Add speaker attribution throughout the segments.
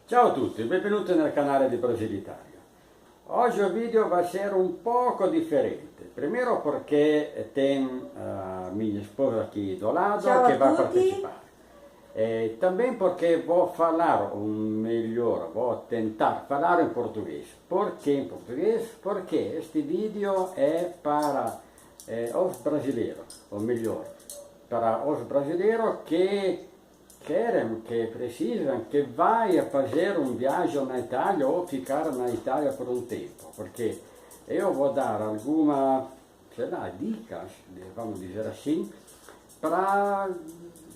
Speaker 1: Ciao a tutti, benvenuti nel canale di Brasilitaria. Oggi il video va a essere un poco differente. Primero porque tem minha esposa aqui do lado
Speaker 2: Ciao
Speaker 1: que
Speaker 2: a
Speaker 1: vai
Speaker 2: tutti.
Speaker 1: participar. E também porque vou falar melhor, vou tentar falar em português. Por que em português? Porque este vídeo é para os brasileiros, ou melhor, para os brasileiros que querem, que precisam, que vai fazer viagem na Itália ou ficar na Itália por um tempo. Porque eu vou dar algumas, sei lá, dicas, vamos dizer assim, para,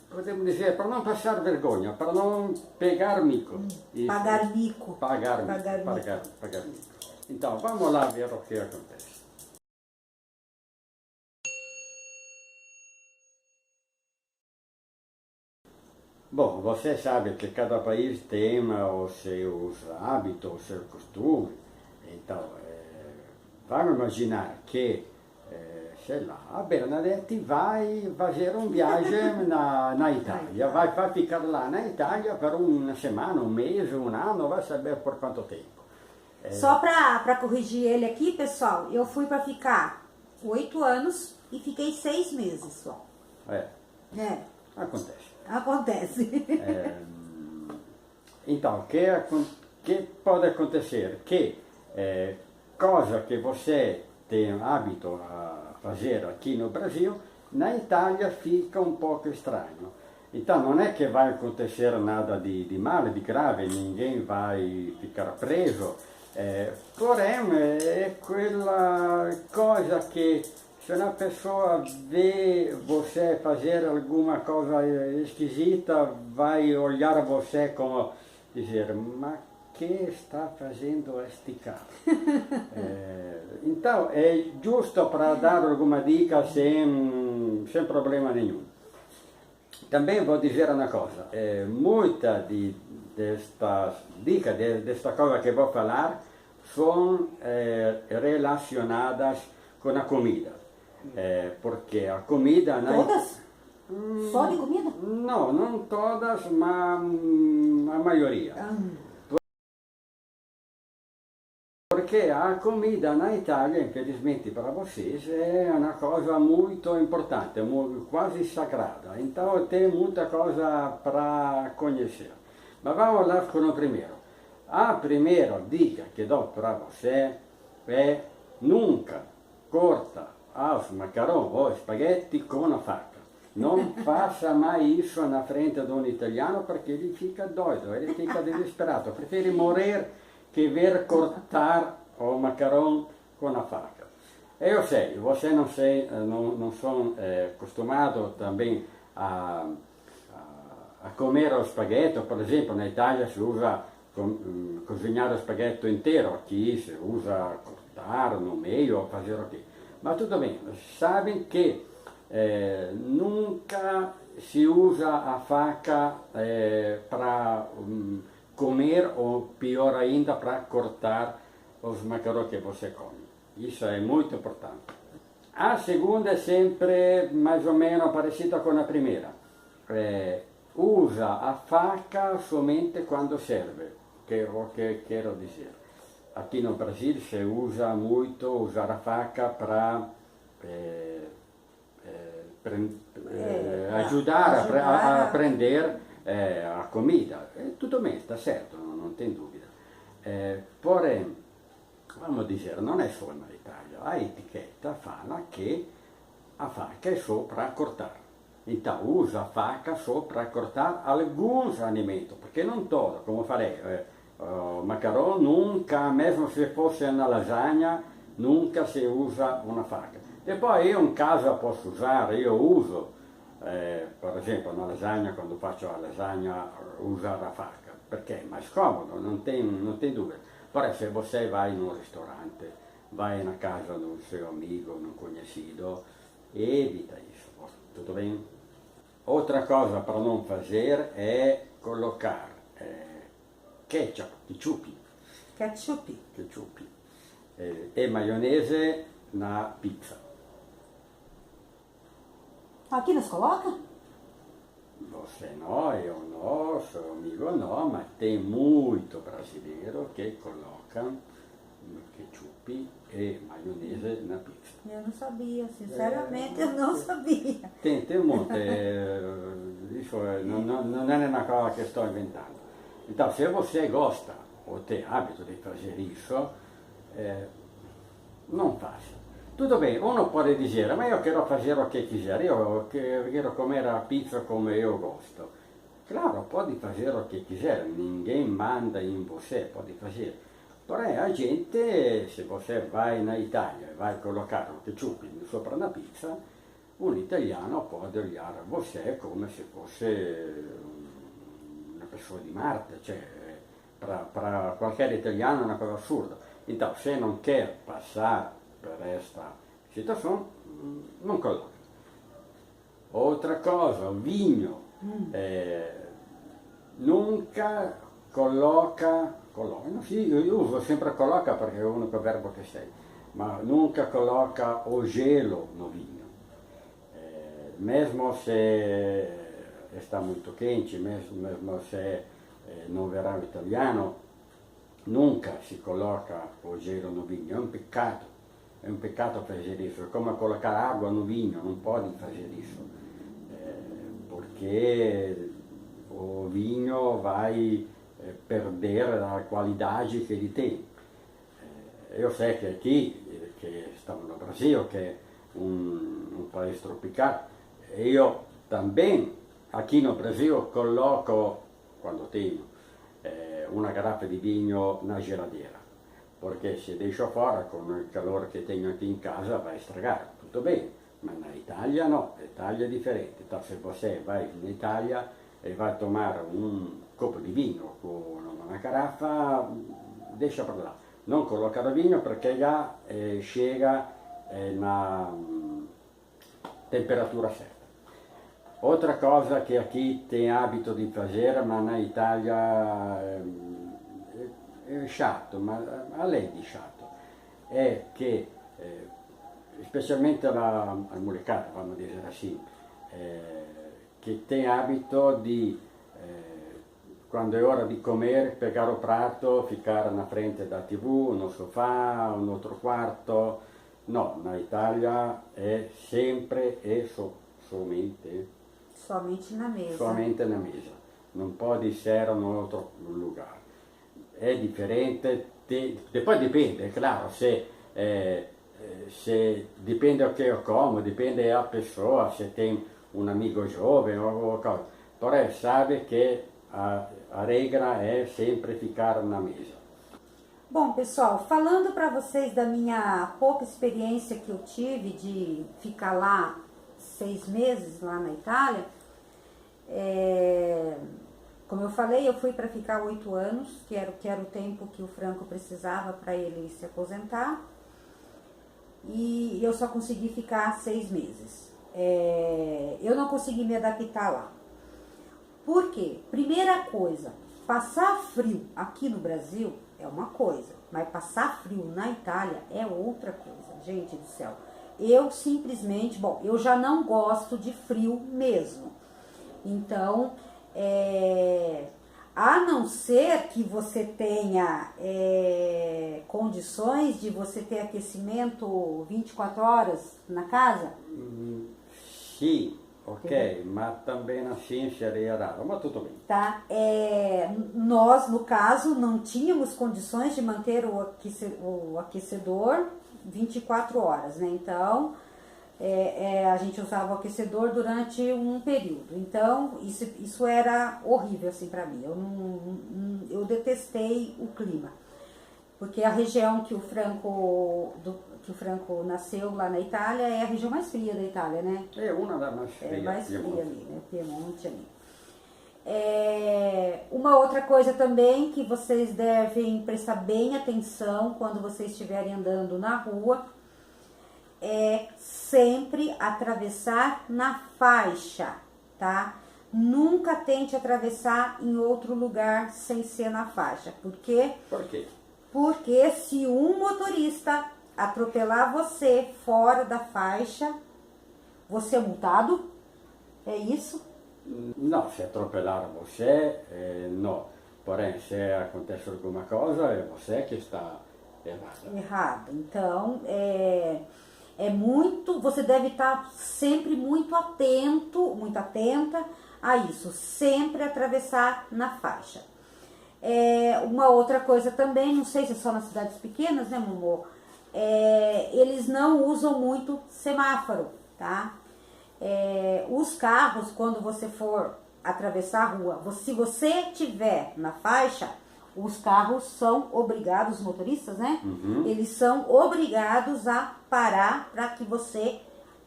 Speaker 1: podemos dizer, para não passar vergonha, para não pegar mico. Isso.
Speaker 2: Pagar mico.
Speaker 1: Pagar mico.
Speaker 2: Pagar mico.
Speaker 1: Pagar mico. Então, vamos lá ver o que acontece. Bom, você sabe que cada país tem os seus hábitos, os seus costumes. Então, vamos imaginar que, sei lá, a Bernadette vai fazer viagem na Itália. Vai ficar lá na Itália por uma semana, um mês, um ano, vai saber por quanto tempo.
Speaker 2: Só pra corrigir ele aqui, pessoal, eu fui pra ficar 8 anos e fiquei 6 meses só.
Speaker 1: Acontece.
Speaker 2: Acontece.
Speaker 1: Então, que pode acontecer? Que coisa que você tem hábito a fazer aqui no Brasil, na Itália fica um pouco estranho. Então, não é que vai acontecer nada de mal, de grave, ninguém vai ficar preso, porém, é aquela coisa que se uma pessoa vê você fazer alguma coisa esquisita, vai olhar você como dizer, mas que está fazendo este cara? Então, é justo para dar alguma dica sem problema nenhum. Também vou dizer uma coisa, muitas destas dicas, desta coisa que vou falar, são relacionadas com a comida. Porque a comida...
Speaker 2: Todas? Só de comida?
Speaker 1: Não, não todas, mas a maioria. Porque a comida na Itália, infelizmente para vocês, é uma coisa muito importante, quase sagrada. Então tem muita coisa para conhecer. Mas vamos lá com o primeiro. A primeira dica que dou para você é nunca corta os macarrão ou spaghetti com a faca. Não faça mais isso na frente de um italiano porque ele fica doido, ele fica desesperado. Prefere morrer que ver cortar o macarrão com a faca. Eu sei, você não são acostumados também a comer o spaghetti, por exemplo, na Itália se usa cozinhar o spaghetti inteiro, aqui se usa cortar no meio ou fazer o quê. Mas tudo bem, sabem que nunca se usa a faca para comer ou pior ainda para cortar os macarrões que você come. Isso é muito importante. A segunda é sempre mais ou menos parecida com a primeira. Usa a faca somente quando serve, que é o que quero dizer. Aqui no Brasil se usa muito usar a faca para ajudar a prender a comida. Tudo bem, está certo, não tem dúvida. Porém, vamos dizer, não é só na Itália, a etiqueta fala que a faca é só para cortar. Então, usa a faca só para cortar alguns alimentos, porque não todo, como falei, o macarrão nunca, mesmo se fosse na lasanha, nunca se usa uma faca. Depois, eu em casa posso usar, eu uso, por exemplo, na lasanha, quando faccio a lasanha, usar a faca, perché é mais cômodo, não tem dúvida. Porém, se você vai num restaurante, vai na casa do seu amigo, um conhecido, evita isso, tudo bem? Outra coisa para não fazer é colocar ketchup e maionese na pizza.
Speaker 2: Aqui nos coloca?
Speaker 1: você não, eu não, seu amigo não, mas tem muito brasileiro que coloca ketchup e maionese na pizza.
Speaker 2: Eu não sabia, sinceramente eu não sabia.
Speaker 1: Tem muito, isso não é uma coisa que estou inventando. Então, se você gosta ou tem hábito de fazer isso, não faça. Tudo bem, uno pode dizer, mas eu quero fazer o que quiser, eu quero comer a pizza como eu gosto. Claro, pode fazer o que quiser, ninguém manda em você, pode fazer. Porém, a gente, se você vai na Itália e vai colocar um ketchup sopra na pizza, un italiano può olhar você come se fosse una persona di Marte, cioè para qualquer italiano è una cosa assurda. Então, se não quer passar por esta situação, não coloca. Outra cosa, vinho. Nunca coloca, io uso sempre coloca perché è l'unico verbo che sei, ma nunca coloca o gelo no vinho. Mesmo se está muito quente, mesmo se no verão italiano, nunca si coloca o gelo no vinho, è un peccato fazer isso, è come colocar água no vinho, non pode fazer isso, porque o vinho vai perder a qualidade que ele tem. Eu sei que aqui, que estamos no Brasil, que é um país tropical, io também, aqui no Brasil, coloco, quando tenho, una garrafa di vinho na geladeira, perché se deixo fora, con il calore che tenho aqui in casa, vai estragare, tutto bene, ma na Italia no, l'Italia è differente. Então, se você vai in Italia e vai tomare un copo di vino con una garrafa, deixa per là. Non colocar o vinho perché già chega na temperatura certa. Outra cosa che aqui tem hábito di fare, ma na Italia è chato, ma além di chato, è che, specialmente la molecata, vamos dizer assim, che tem hábito di, quando è ora di comer, pegare o prato, ficar na frente da TV, no sofá, un altro quarto. No, na Italia è sempre e
Speaker 2: somente na mesa.
Speaker 1: Somente na mesa. Non pode ser in un altro lugar. È differente, poi dipende, è chiaro, se dipende o che io como, dipende da pessoa, se tem un amigo giovane o cosa. Però sabe che a regra è sempre ficar na mesa.
Speaker 2: Bom, pessoal, falando para vocês da minha pouca experiência que eu tive de ficar lá 6 meses lá na Itália, como eu falei, eu fui para ficar 8 anos, que era o tempo que o Franco precisava para ele se aposentar, e eu só consegui ficar 6 meses. Eu não consegui me adaptar lá. Por quê? Primeira coisa, passar frio aqui no Brasil é uma coisa, mas passar frio na Itália é outra coisa, gente do céu. Eu simplesmente, eu já não gosto de frio mesmo. Então, a não ser que você tenha condições de você ter aquecimento 24 horas na casa.
Speaker 1: Sim, ok, mas também assim seria raro, mas tudo bem.
Speaker 2: Tá? Nós, no caso, não tínhamos condições de manter o aquecedor 24 horas, né? Então, a gente usava o aquecedor durante um período. Então, isso era horrível, assim, para mim. Eu detestei o clima. Porque a região que o Franco nasceu lá na Itália é a região mais fria da Itália, né?
Speaker 1: É uma das mais frias.
Speaker 2: É mais fria ali, né? Piemonte ali. Uma outra coisa também que vocês devem prestar bem atenção quando vocês estiverem andando na rua é sempre atravessar na faixa, tá? Nunca tente atravessar em outro lugar sem ser na faixa. Por quê?
Speaker 1: Por quê?
Speaker 2: Porque se um motorista atropelar você fora da faixa, você é multado, é isso?
Speaker 1: No, se atropelar você, no. Porém, se acontece alguma coisa, é você que está errado.
Speaker 2: Errado. Então, você deve estar sempre muito atento, muito atenta a isso, sempre atravessar na faixa. Uma outra coisa também, não sei se é só nas cidades pequenas, né, Momô? Eles não usam muito semáforo, tá? Os carros, quando você for atravessar a rua, se você tiver na faixa, os carros são obrigados, os motoristas, né? Eles são obrigados a parar para que você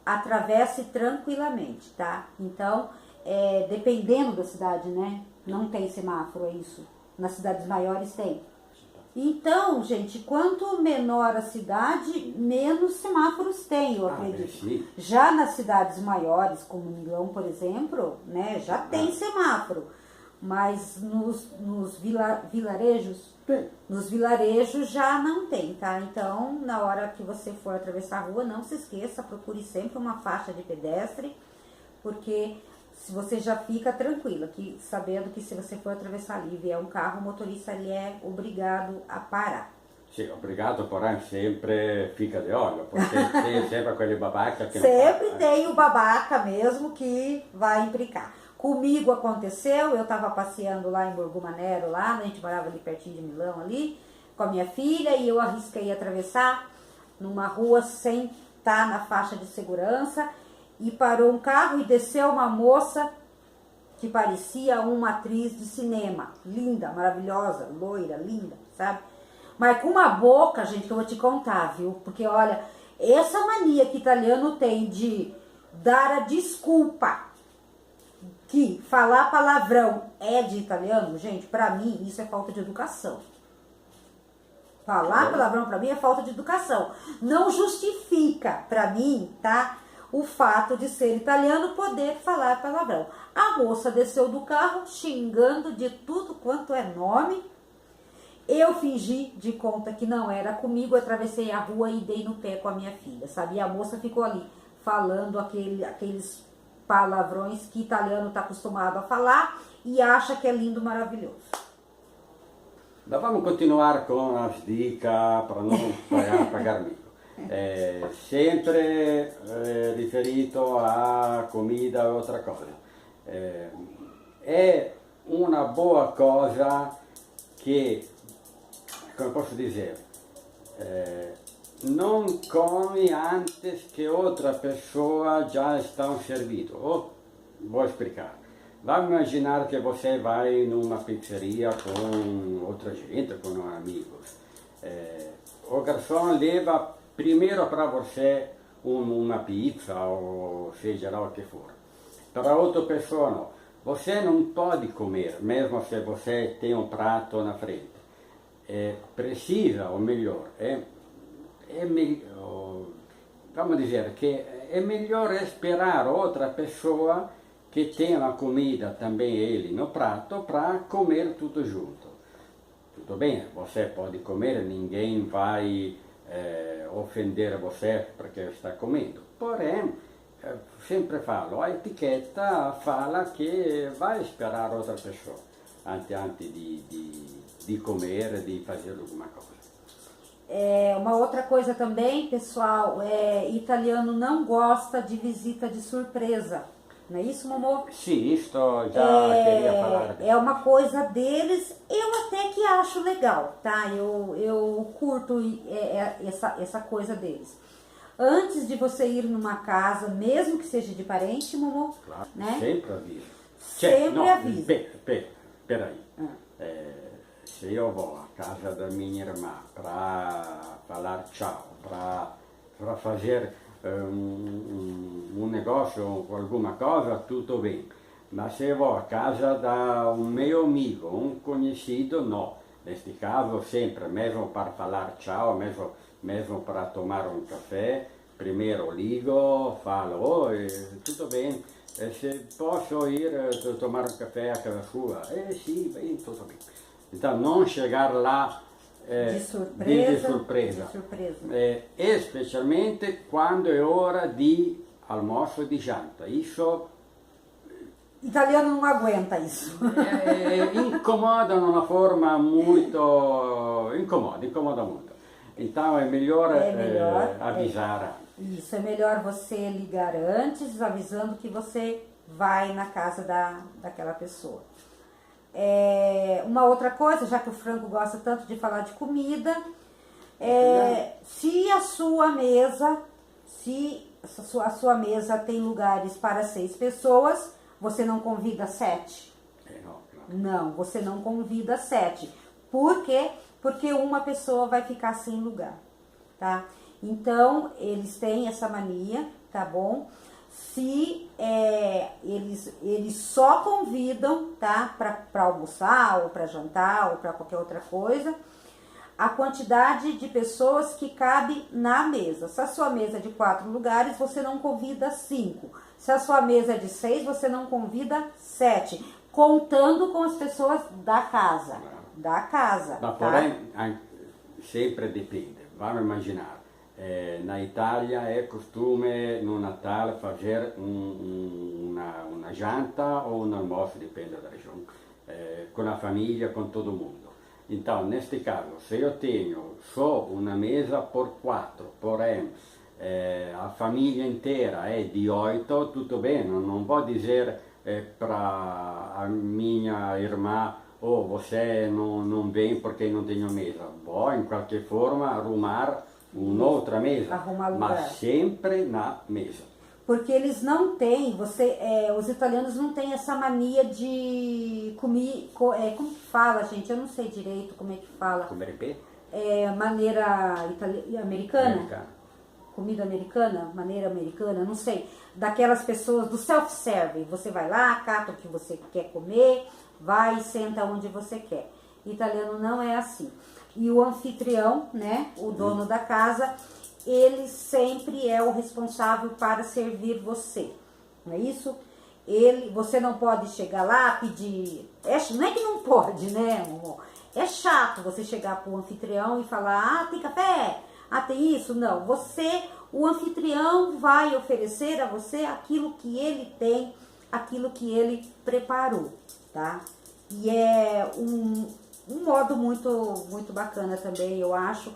Speaker 2: atravesse tranquilamente, tá? Então, dependendo da cidade, né? Não tem semáforo, é isso. Nas cidades maiores tem. Então, gente, quanto menor a cidade, menos semáforos tem, eu acredito. Já nas cidades maiores, como Milão, por exemplo, né, já tem semáforo. Mas nos vilarejos, nos vilarejos já não tem, tá? Então, na hora que você for atravessar a rua, não se esqueça, procure sempre uma faixa de pedestre, porque se você já fica tranquila, sabendo que se você for atravessar ali e vier um carro, o motorista ele é obrigado a parar.
Speaker 1: Sim, obrigado, porém sempre fica de olho, porque tem sempre aquele babaca que
Speaker 2: sempre tem o babaca mesmo que vai implicar. Comigo aconteceu, eu estava passeando lá em Borgo Manero, a gente morava ali pertinho de Milão, ali, com a minha filha, e eu arrisquei atravessar numa rua sem estar na faixa de segurança, e parou um carro e desceu uma moça que parecia uma atriz de cinema, linda, maravilhosa, loira, linda, sabe? Mas com uma boca, gente, que eu vou te contar, viu? Porque, olha, essa mania que italiano tem de dar a desculpa que falar palavrão é de italiano, gente, pra mim isso é falta de educação. Falar palavrão pra mim é falta de educação. Não justifica pra mim, tá? O fato de ser italiano poder falar palavrão. A moça desceu do carro xingando de tudo quanto é nome. Eu fingi de conta que não era comigo, atravessei a rua e dei no pé com a minha filha, sabe? E a moça ficou ali falando aqueles palavrões que italiano está acostumado a falar e acha que é lindo, maravilhoso.
Speaker 1: Vamos continuar com as dicas para não pagar mico. Sempre riferito a comida ou outra coisa. É uma boa coisa que, como posso dizer, não come antes que outra pessoa já está servido. Vou explicar. Vamos imaginar que você vai numa pizzeria com outra gente, com amigos. O garçom leva primeiro para você uma pizza, ou seja lá o que for. Para outra pessoa não. Você não pode comer, mesmo se você tem um prato na frente. Precisa, ou melhor, vamos dizer que é melhor esperar outra pessoa que tenha a comida também ele no prato para comer tudo junto. Tudo bem, você pode comer, ninguém vai ofender você porque está comendo. Porém, sempre falo, a etiqueta fala que vai esperar outra pessoa antes de comer, de fazer alguma coisa.
Speaker 2: Uma outra coisa também, pessoal, italiano não gosta de visita de surpresa. Não é isso, Momô?
Speaker 1: Sim, isto já queria falar.
Speaker 2: É uma coisa deles, eu até que acho legal, tá? Eu curto essa coisa deles. Antes de você ir numa casa, mesmo que seja de parente, Momô,
Speaker 1: claro,
Speaker 2: né?
Speaker 1: Sempre avisa.
Speaker 2: Sempre avisa.
Speaker 1: Peraí. Se eu vou à casa da minha irmã para falar tchau, para fazer um negócio ou alguma coisa, tudo bem. Mas se eu vou à casa de um meu amigo, um conhecido, não. Neste caso, sempre, mesmo para falar tchau, mesmo para tomar um café, primeiro ligo, falo, oi, tudo bem, se posso ir tomar um café a casa sua? Sim, bem, tudo bem. Então, não chegar lá
Speaker 2: de surpresa.
Speaker 1: De surpresa. Especialmente quando é hora de almoço e de janta. Isso
Speaker 2: Italiano não aguenta isso.
Speaker 1: Incomoda de uma forma muito... incomoda muito. Então é melhor, avisar.
Speaker 2: Isso, é melhor você ligar antes, avisando que você vai na casa daquela pessoa. Uma outra coisa, já que o Franco gosta tanto de falar de comida, se a sua mesa tem lugares para 6 pessoas, você não convida 7? Não, você não convida 7. Por quê? Porque uma pessoa vai ficar sem lugar, tá? Então, eles têm essa mania, tá bom? Se eles só convidam, tá? Para almoçar, ou para jantar, ou para qualquer outra coisa, a quantidade de pessoas que cabe na mesa. Se a sua mesa é de 4 lugares, você não convida 5. Se a sua mesa é de 6, você não convida 7. Contando com as pessoas da casa. Da casa.
Speaker 1: Ma
Speaker 2: tá?
Speaker 1: porém, sempre depende. Vamos imaginar. Na Itália é costume no Natal fazer uma janta ou um almoço, depende da região, com a família, com todo mundo. Então, neste caso, se eu tenho só uma mesa por 4, porém a família inteira é de 8, tudo bem, não vou dizer para a minha irmã, você não vem porque não tenho mesa. Vou, em qualquer forma, arrumar uma outra mesa, mas sempre na mesa.
Speaker 2: Porque eles não têm, os italianos não têm essa mania de comer, como que fala, gente? Eu não sei direito como é que fala.
Speaker 1: Comer pé?
Speaker 2: Maneira americana? Comida americana? Maneira americana? Não sei. Daquelas pessoas do self-serving. Você vai lá, cata o que você quer comer, vai e senta onde você quer. Italiano não é assim. E o anfitrião, né, o dono da casa, ele sempre é o responsável para servir você, não é isso? Você não pode chegar lá pedir, não é que não pode, né, amor? É chato você chegar para o anfitrião e falar, tem café? Tem isso? Não, o anfitrião vai oferecer a você aquilo que ele tem, aquilo que ele preparou, tá? E é um modo muito bacana também, eu acho,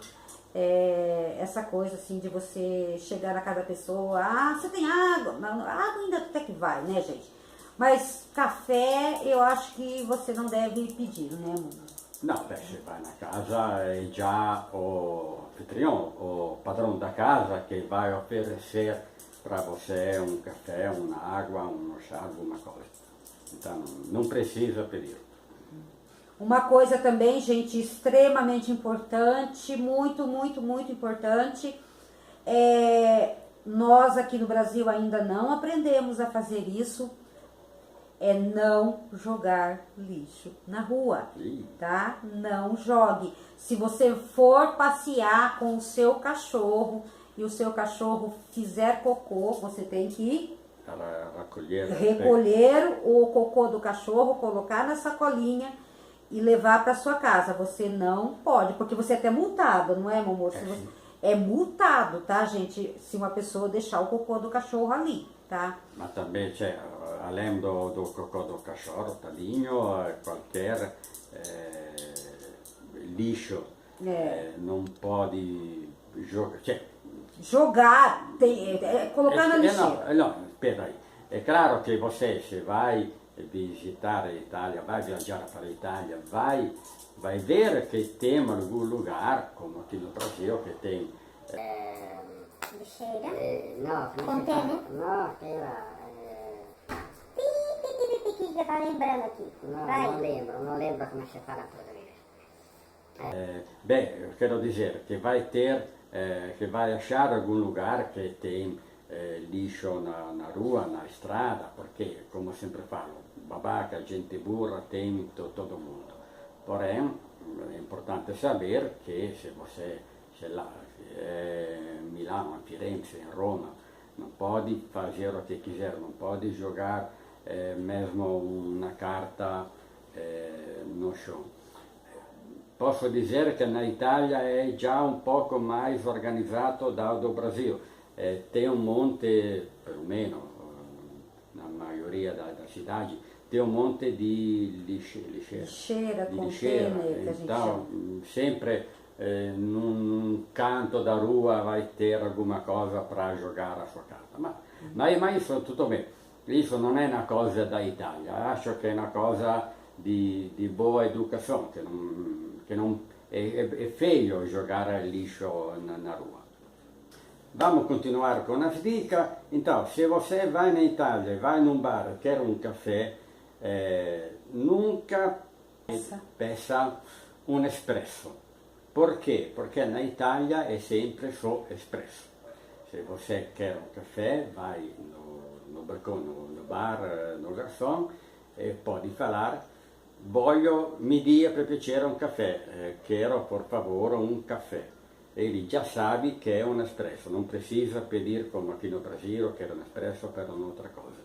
Speaker 2: essa coisa assim de você chegar na casa da pessoa, você tem água? Água ainda até que vai, né, gente? Mas café eu acho que você não deve pedir, né, amor?
Speaker 1: Não, você vai na casa é já o anfitrião, o padrão da casa que vai oferecer para você um café, uma água, um chá, alguma coisa. Então não precisa pedir.
Speaker 2: Uma coisa também, gente, extremamente importante, muito importante, nós aqui no Brasil ainda não aprendemos a fazer isso, é não jogar lixo na rua, tá? Não jogue. Se você for passear com o seu cachorro e o seu cachorro fizer cocô, você tem que recolher o cocô do cachorro, colocar na sacolinha e levar para sua casa. Você não pode, porque você é até multado, não é, meu amor? É multado, tá, gente? Se uma pessoa deixar o cocô do cachorro ali, tá?
Speaker 1: Mas também, além do cocô do cachorro, tadinho, qualquer lixo não pode
Speaker 2: jogar, colocar na lixeira.
Speaker 1: Não, espera aí. É claro que você, se vai visitar a Itália, vai viajar para a Itália, vai ver que tem algum lugar, como aqui no Brasil, que tem...
Speaker 3: lixeira?
Speaker 4: No,
Speaker 3: Container?
Speaker 4: No, quella...
Speaker 3: Que você tá lembrando aqui?
Speaker 4: No,
Speaker 3: Vai.
Speaker 4: non lembro come si fa la produzione.
Speaker 1: Bem, eu quero dizer que vai ter, que vai achar algum lugar que tem lixo na rua, na estrada, porque, como sempre falo, babaca, gente burra tem em todo mundo. Porém, é importante saber que se você, sei lá, Milano, Firenze, Roma, não pode fazer o que quiser, não pode jogar mesmo uma carta no chão. Posso dizer que na Itália é já um pouco mais organizado do Brasil. Tem um monte, pelo menos na maioria das cidade tem um monte de
Speaker 2: Lixeira,
Speaker 1: de
Speaker 2: container,
Speaker 1: lixeira.
Speaker 2: que a gente
Speaker 1: Então,
Speaker 2: chama.
Speaker 1: sempre num canto da rua vai ter alguma cosa para jogar a sua carta. Ma isso tutto bene. Isso non è una cosa da Italia, acho che è una cosa di boa educação, che non è feio giocare lixo na rua. Vamos continuar com as dicas. Então, se você vai na Itália, vai num bar e quer um café, nunca peça un espresso. Perché? Perché na Itália è sempre só espresso. Se você quer um café, vai no balcão, no bar, no garçom e pode falar: mi dia per piacere un caffè, quero por favor un caffè. Ele já sabe que é um espresso, não precisa pedir como aqui no Brasil, que era um espresso per un'altra cosa.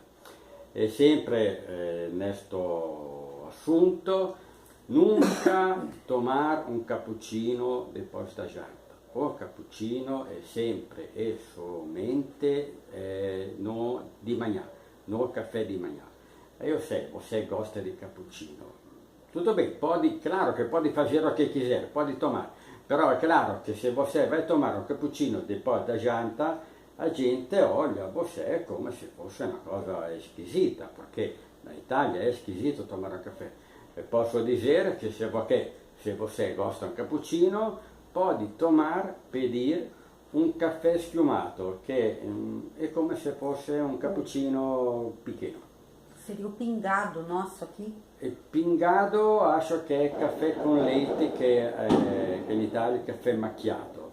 Speaker 1: E sempre nesto assunto, nunca tomar un cappuccino depois da janta. O cappuccino è sempre e somente no di manhã, no caffè di manhã. Eu sei, você gosta de cappuccino. Tudo bem, claro que pode fazer o que quiser, pode tomar. Però è chiaro che se você vai tomare un cappuccino depois da janta, la gente olha você come se fosse una cosa squisita, perché na Italia è squisito tomare un caffè. E posso dire che se você gosta un cappuccino, pode pedir un caffè schiumato, che è come se fosse un cappuccino pequeno.
Speaker 2: Seria o pingado nosso aqui?
Speaker 1: E pingado acho che è caffè con leite, che in Italia è caffè macchiato.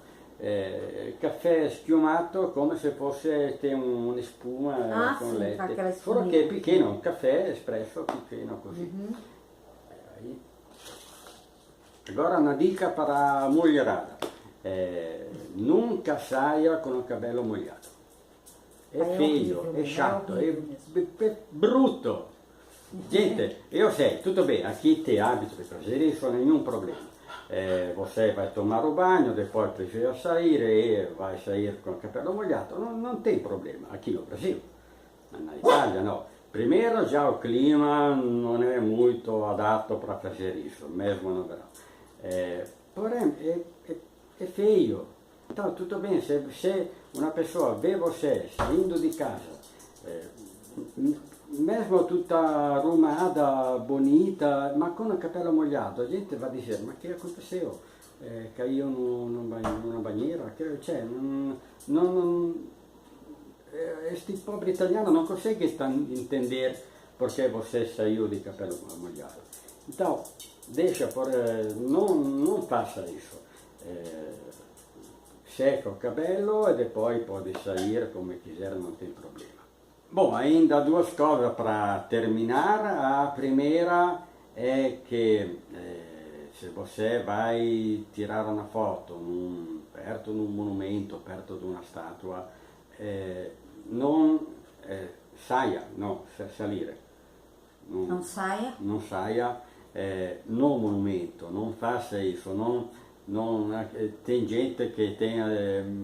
Speaker 1: Caffè schiumato come se fosse una spuma con
Speaker 2: sì,
Speaker 1: leite. Solo che è piccino, un caffè espresso piccino così. Agora una dica per la mulherada. Nunca saia con il cabello molhato. È feio, è chato, è brutto. Gente, eu sei, tudo bem, aqui tem hábito de fazer isso, nenhum problema. Você vai tomar o banho, depois precisa sair e vai sair com o cabelo molhado, não tem problema, aqui no Brasil. Na Itália não. Primeiro já o clima não é muito adatto para fazer isso, mesmo no verão. Porém, é feio. Então, tudo bem, se uma pessoa vê você saindo de casa, mesmo tutta arrumada, bonita, ma con il capello mogliato, la gente va a dire: ma che aconteceu? Caiu numa banheira? Este pobre italiano não consegue entender porque você saiu de cabelo molhado. Então, não faça isso. Seca o cabelo e depois pode sair come quiser, não tem problema. Bom, ainda duas coisas para terminar. A primeira é que se você vai tirar uma foto perto de um monumento, perto de uma estátua, não saia, não salire.
Speaker 2: Não saia?
Speaker 1: Não saia no monumento, não faça isso. Tem gente que tem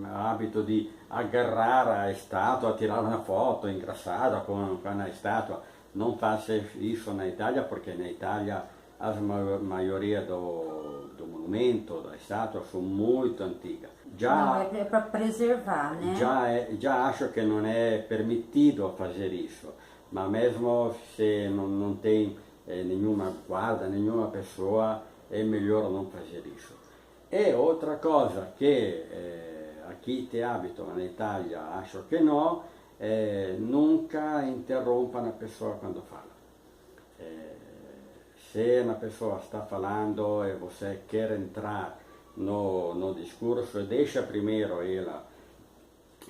Speaker 1: hábito de agarrar a estátua, tirar uma foto engraçada com a estátua. Não faça isso na Itália, porque na Itália a maioria do monumento, da estátua, são muito antigas.
Speaker 2: Não, é para preservar, né?
Speaker 1: Já acho que não é permitido fazer isso, mas mesmo se não tem nenhuma guarda, nenhuma pessoa, é melhor não fazer isso. E outra cosa che aqui te abito na Italia, acho che no, nunca interrompa una pessoa quando fala. Se una pessoa sta falando e você quer entrar no discorso, deixa primeiro ela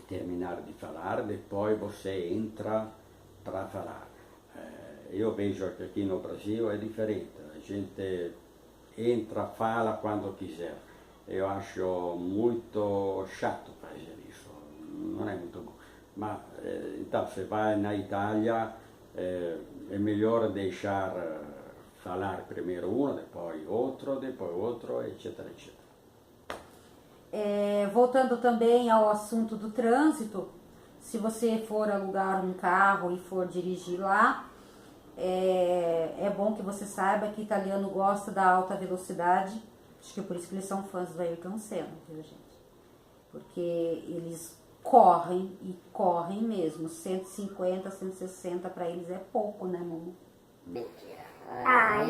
Speaker 1: terminar di falar, depois você entra para falar. Io vejo che aqui no Brasil è differente, a gente entra, fala quando quiser. Eu acho muito chato fazer isso, não é muito bom. Mas, então, se vai na Itália, é melhor deixar falar primeiro um, depois outro, etc, etc.
Speaker 2: Voltando também ao assunto do trânsito, se você for alugar um carro e for dirigir lá, É bom que você saiba que italiano gosta da alta velocidade. Acho que é por isso que eles são fãs do Ayrton Senna, viu, gente? Porque eles correm e correm mesmo. 150, 160 para eles é pouco, né, Mumu?
Speaker 4: Mentira.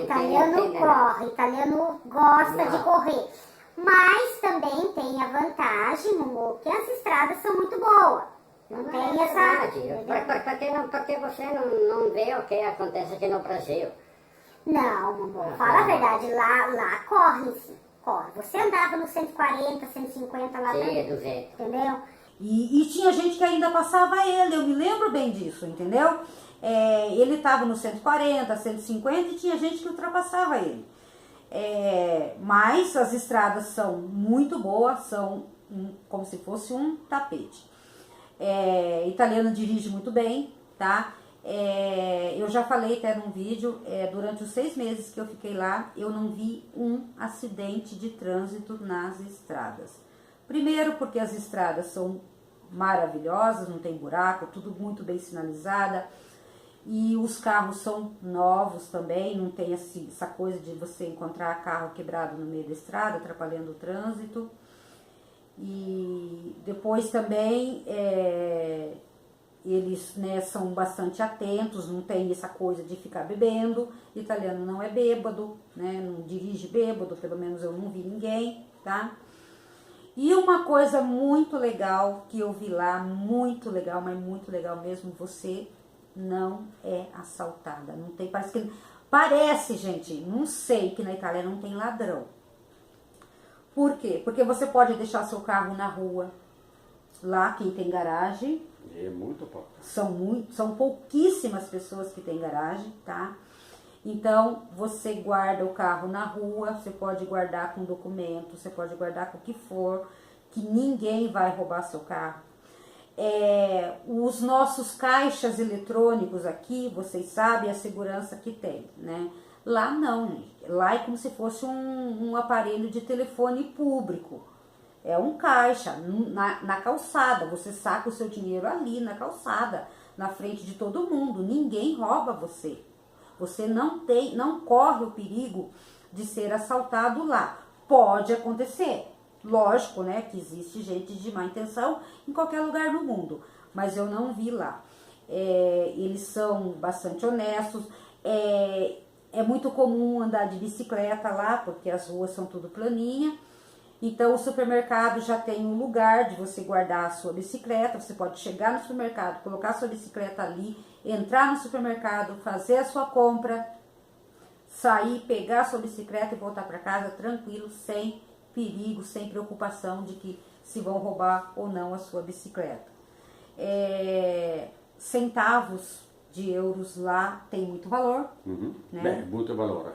Speaker 3: Italiano corre, italiano gosta de correr. Mas também tem a vantagem, Mumu, que as estradas são muito boas. Não tem essa...
Speaker 4: Porque você não vê o que acontece aqui no Brasil.
Speaker 3: Não, Mumu, fala a verdade, lá corre sim, corre. Você andava no 140, 150 lá também,
Speaker 4: 200.
Speaker 3: entendeu?
Speaker 2: E tinha gente que ainda passava ele, eu me lembro bem disso, entendeu? Ele estava no 140, 150 e tinha gente que ultrapassava ele. Mas as estradas são muito boas, são como se fosse um tapete. Italiano dirige muito bem, tá? Eu já falei até num vídeo, durante os 6 meses que eu fiquei lá, eu não vi um acidente de trânsito nas estradas. Primeiro porque as estradas são maravilhosas, não tem buraco, tudo muito bem sinalizada. E os carros são novos também, não tem essa coisa de você encontrar carro quebrado no meio da estrada, atrapalhando o trânsito. E depois também eles, né, são bastante atentos, não tem essa coisa de ficar bebendo. Italiano não é bêbado, né, não dirige bêbado, pelo menos eu não vi ninguém, tá? E uma coisa muito legal que eu vi lá, muito legal, mas muito legal mesmo, você não é assaltada. Não tem, parece, gente, não sei, que na Itália não tem ladrão. Por quê? Porque você pode deixar seu carro na rua. Lá quem tem garagem.
Speaker 1: É muito pouco.
Speaker 2: São pouquíssimas pessoas que têm garagem, tá? Então, você guarda o carro na rua, você pode guardar com documento, você pode guardar com o que for, que ninguém vai roubar seu carro. Os nossos caixas eletrônicos aqui, vocês sabem a segurança que tem, né? Lá não, lá é como se fosse um aparelho de telefone público. É um caixa na calçada, você saca o seu dinheiro ali na calçada, na frente de todo mundo, ninguém rouba você. Você não corre o perigo de ser assaltado lá. Pode acontecer, lógico, né, que existe gente de má intenção em qualquer lugar do mundo, mas eu não vi lá. Eles são bastante honestos, é muito comum andar de bicicleta lá, porque as ruas são tudo planinha. Então o supermercado já tem um lugar de você guardar a sua bicicleta, você pode chegar no supermercado, colocar a sua bicicleta ali, entrar no supermercado, fazer a sua compra, sair, pegar a sua bicicleta e voltar para casa tranquilo, sem perigo, sem preocupação de que se vão roubar ou não a sua bicicleta. Centavos de euros lá tem muito valor.
Speaker 1: Uhum.
Speaker 2: Né?
Speaker 1: Beh, muito valor.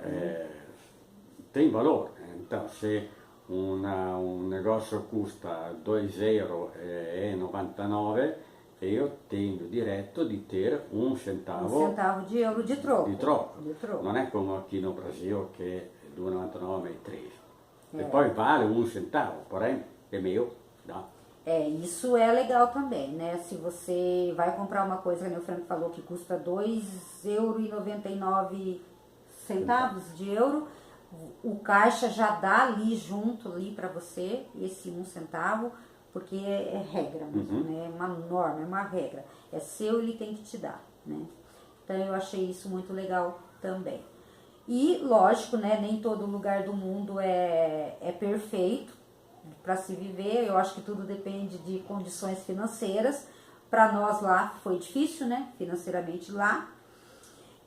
Speaker 1: Tem valor. Então, se un negozio custa 2,99 €, io tenho diretto di ter un centavo.
Speaker 2: Um centavo de euro de troco.
Speaker 1: Di troco.
Speaker 2: De troco.
Speaker 1: Non è come aqui no Brasil che è 2,99 e 3. E poi vale un centavo, porém é meu, dá.
Speaker 2: Isso é legal também, né? Se você vai comprar uma coisa, que o Franco falou, que custa 2,99 €, o caixa já dá ali junto ali para você esse 1 centavo, porque é regra mesmo, né? É uma norma, é uma regra. É seu, ele tem que te dar, né? Então eu achei isso muito legal também. E lógico, né? Nem todo lugar do mundo é perfeito para se viver. Eu acho que tudo depende de condições financeiras. Para nós lá foi difícil, né? Financeiramente lá.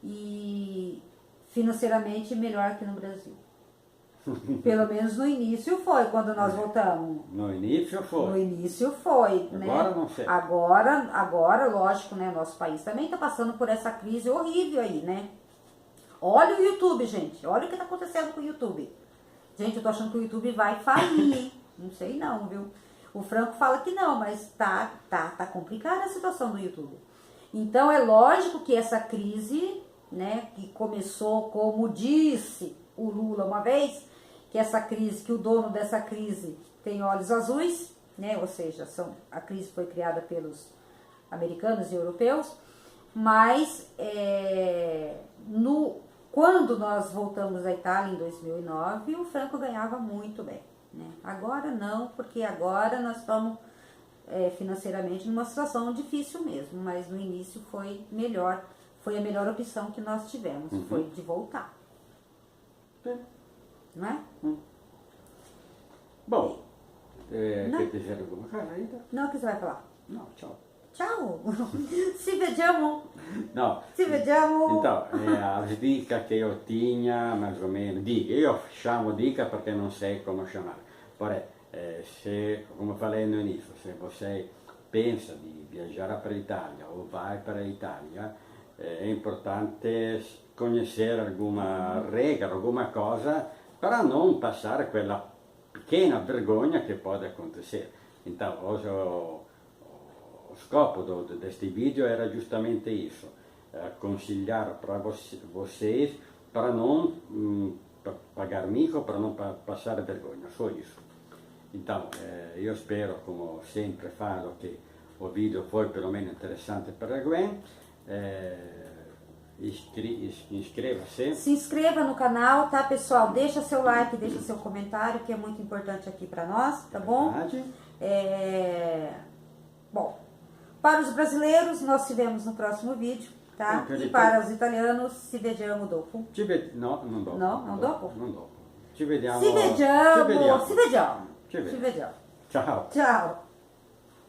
Speaker 2: E financeiramente melhor que no Brasil. Pelo menos no início foi, quando nós voltamos.
Speaker 1: No início foi.
Speaker 2: No início foi, né?
Speaker 1: Agora não sei.
Speaker 2: Agora, lógico, né? Nosso país também está passando por essa crise horrível aí, né? Olha o YouTube, gente. Olha o que está acontecendo com o YouTube. Gente, eu tô achando que o YouTube vai falir, hein? Não sei não, viu? O Franco fala que não, mas tá complicada a situação do YouTube. Então, é lógico que essa crise, né, que começou, como disse o Lula uma vez, que essa crise, que o dono dessa crise tem olhos azuis, né, ou seja, a crise foi criada pelos americanos e europeus. Mas quando nós voltamos à Itália em 2009, o franco ganhava muito bem, né? Agora não, porque agora nós estamos financeiramente numa situação difícil mesmo, mas no início foi melhor, foi a melhor opção que nós tivemos, foi de voltar. Não é?
Speaker 1: Bom, quer dizer alguma coisa ainda?
Speaker 2: Não, o que você vai falar?
Speaker 1: No, ciao.
Speaker 2: Ciao! Ci vediamo!
Speaker 1: No,
Speaker 2: Ci vediamo!
Speaker 1: então, as dicas che io tinha, mais ou menos, dica, io chamo dica perché non sei come chiamare. Porém, se, come falei no início, se você pensa di viaggiare per l'Italia o vai per l'Italia, è importante conhecer alguma regola, alguma cosa, para non passare quella pequena vergogna che pode acontecer. Então, hoje o scopo deste vídeo era justamente isso, consigliare para vocês para não pagar mico, para não passar vergonha, só isso. Então, io spero, come sempre falo, che il video foi pelo menos interessante per a Gwen. Inscreva-se.
Speaker 2: Se inscreva no canal, tá, pessoal? Deixa seu like, deixa seu comentário, que é muito importante aqui para nós, tá bom? Bom, para os brasileiros, nós se vemos no próximo vídeo, tá? E para os italianos, ci vediamo dopo.
Speaker 1: No, non dopo.
Speaker 2: No, non dopo?
Speaker 1: Non dopo. Ci vediamo.
Speaker 2: Ci vediamo. Ci vediamo.
Speaker 1: Ciao.
Speaker 2: Ciao.